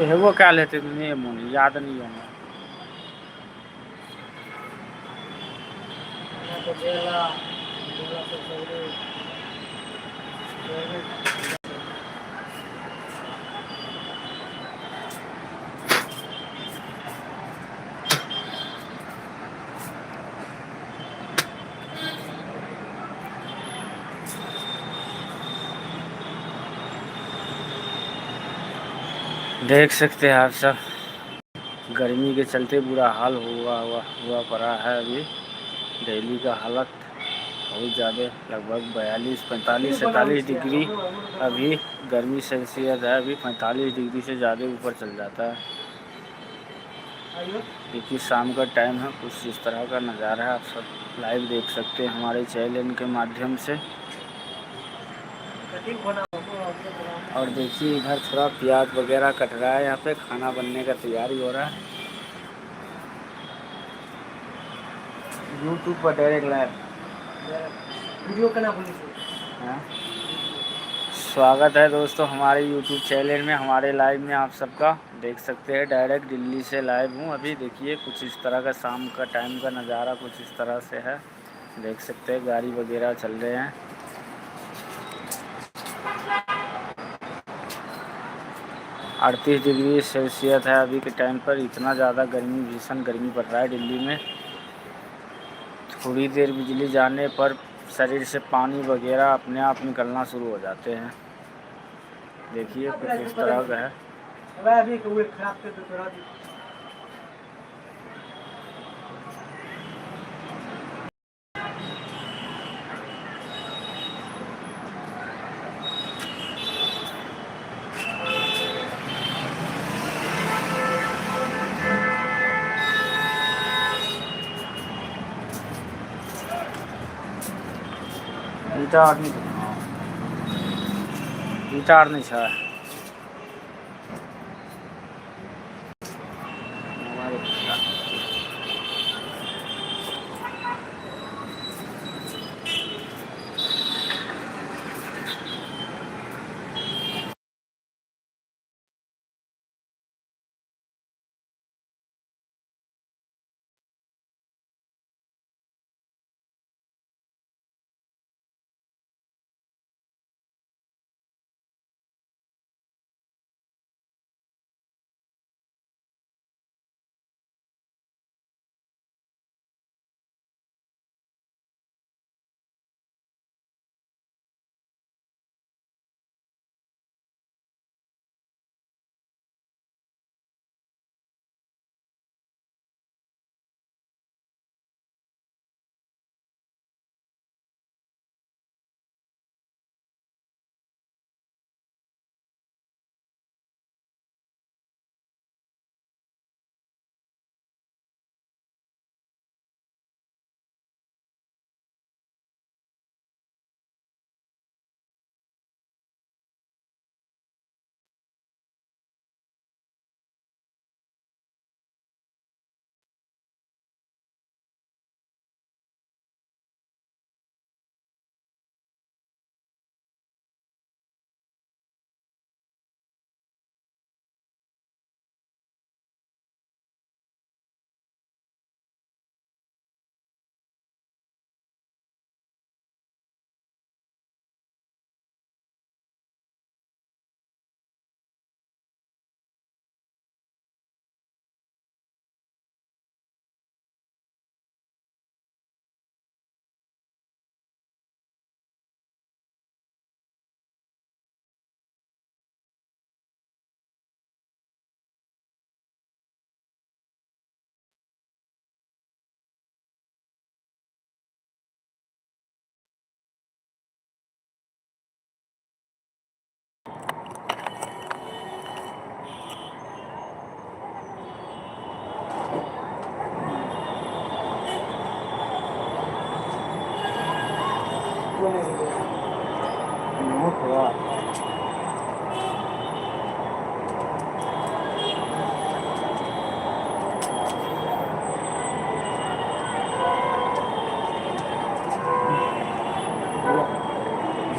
हेबो कयल हेतै नहि मोन याद नहीं होगा। देख सकते हैं आप सब, गर्मी के चलते बुरा हाल हुआ पड़ा है। अभी दिल्ली का हालत बहुत ज़्यादा, लगभग 42, 45, 47 डिग्री अभी गर्मी सेल्सियस है। अभी 45 डिग्री से ज़्यादा ऊपर चल जाता है। क्योंकि शाम का टाइम है, कुछ इस तरह का नज़ारा है। आप सब लाइव देख सकते हैं हमारे चैनल के माध्यम से। और देखिए इधर थोड़ा प्याज वगैरह कट रहा है, यहाँ पे खाना बनने का तैयारी हो रहा है। यूट्यूब पर डायरेक्ट लाइव वीडियो करना बोली। स्वागत है दोस्तों हमारे यूट्यूब चैनल में, हमारे लाइव में आप सबका। देख सकते हैं डायरेक्ट दिल्ली से लाइव हूँ अभी। देखिए कुछ इस तरह का शाम का टाइम का नज़ारा कुछ इस तरह से है। देख सकते हैं गाड़ी वगैरह चल रहे हैं। 38 डिग्री सेल्सियस है अभी के टाइम पर। इतना ज़्यादा गर्मी, भीषण गर्मी पड़ रहा है दिल्ली में। थोड़ी देर बिजली जाने पर शरीर से पानी वगैरह अपने आप निकलना शुरू हो जाते हैं। देखिए कुछ इस तरह का है। ईटा आर नहीं है।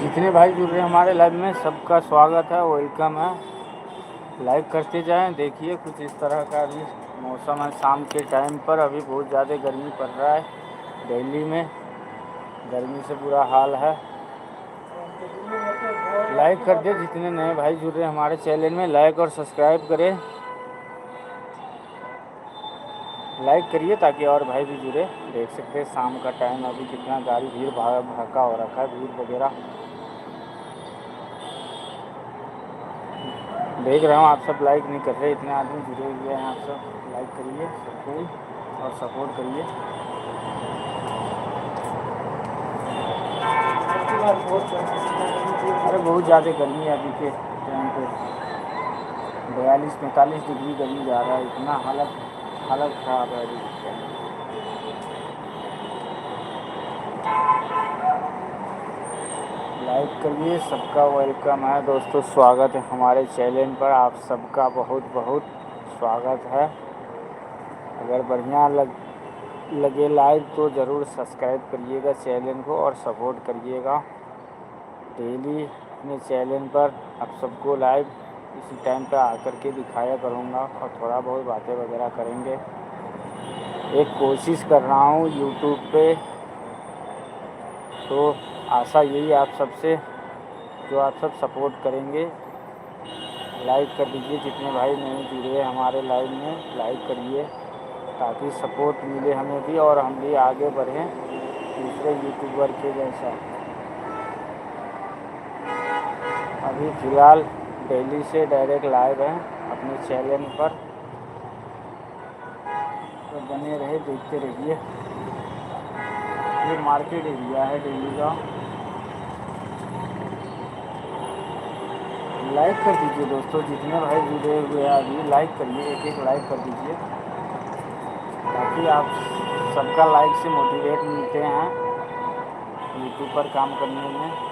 जितने भाई जुड़ रहे हैं हमारे लाइव में, सबका स्वागत है, वेलकम है। लाइक करते जाएं। देखिए कुछ इस तरह का भी मौसम है शाम के टाइम पर। अभी बहुत ज़्यादा गर्मी पड़ रहा है दिल्ली में, गर्मी से बुरा हाल है। लाइक कर दे, जितने नए भाई जुड़ रहे हैं हमारे चैनल में लाइक और सब्सक्राइब करें। लाइक करिए ताकि और भाई भी जुड़े। देख सकते हैं शाम का टाइम, अभी कितना गाड़ी भीड़ भड़का हो रखा है, भीड़ वगैरह देख रहा हूँ। आप सब लाइक नहीं कर रहे, इतने आदमी जुड़े हुए हैं। आप सब लाइक करिए सबको और सपोर्ट करिए। अरे बहुत ज़्यादा गर्मी है अभी के टाइम पे, 42-45 डिग्री गर्मी जा रहा है। इतना हालत ख़राब है अभी। लाइक करिए, सबका वेलकम है दोस्तों, स्वागत है हमारे चैनल पर। आप सबका बहुत बहुत स्वागत है। अगर बढ़िया लगे लाइव तो ज़रूर सब्सक्राइब करिएगा चैनल को और सपोर्ट करिएगा। डेली अपने चैनल पर आप सबको लाइव इसी टाइम पर आकर के दिखाया करूँगा और थोड़ा बहुत बातें वगैरह करेंगे। एक कोशिश कर रहा हूँ यूट्यूब पे, तो आशा यही आप सबसे जो आप सब सपोर्ट करेंगे। लाइक कर दीजिए, जितने भाई नहीं जुड़े हमारे लाइव में लाइक करिए ताकि सपोर्ट मिले हमें भी और हम भी आगे बढ़ें दूसरे यूट्यूबर के जैसा। अभी फ़िलहाल दिल्ली से डायरेक्ट लाइव हैं अपने चैनल पर, तो बने रहे, देखते रहिए। ये मार्केट एरिया है दिल्ली का। लाइक कर दीजिए दोस्तों, जितने भाई जुड़े हुए हैं अभी लाइक करिए, एक लाइक कर दीजिए ताकि आप सबका लाइक से मोटिवेट मिलते हैं यूट्यूब पर काम करने में।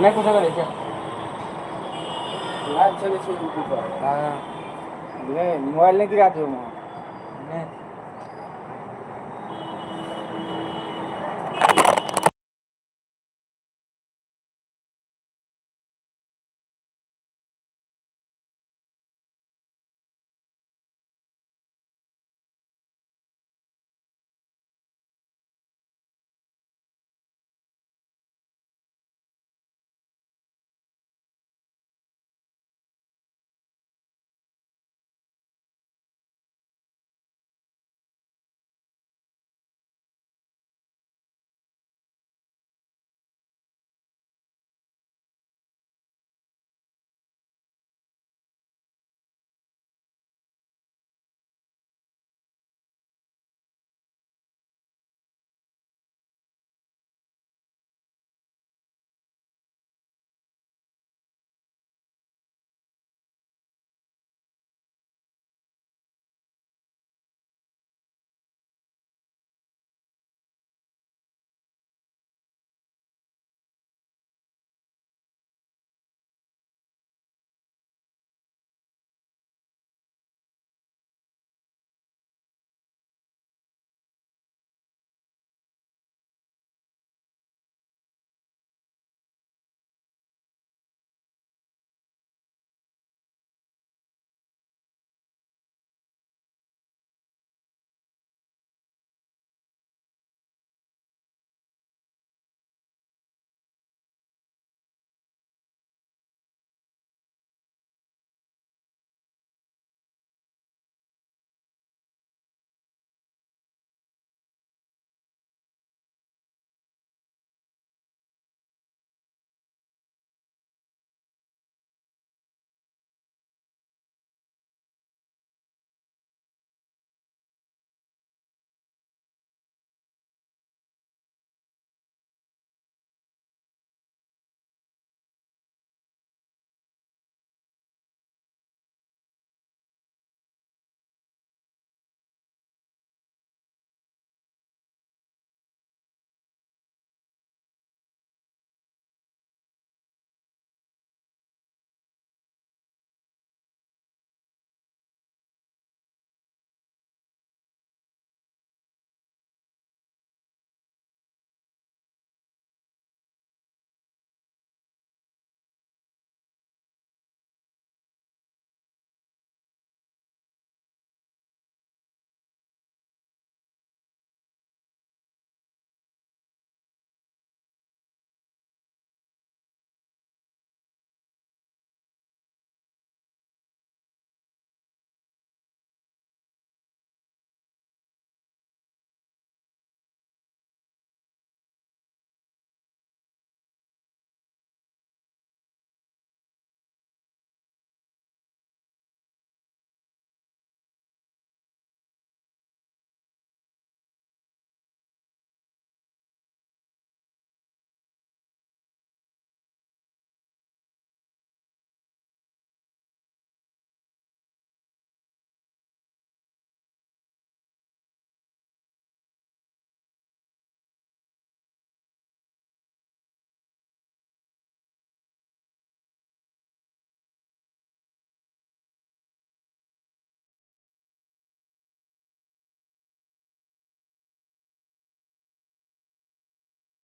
मैं कुछ कर क्या लाइव चले से यूट्यूब पर। हाँ मोबाइल नहीं गिरा दो वहाँ।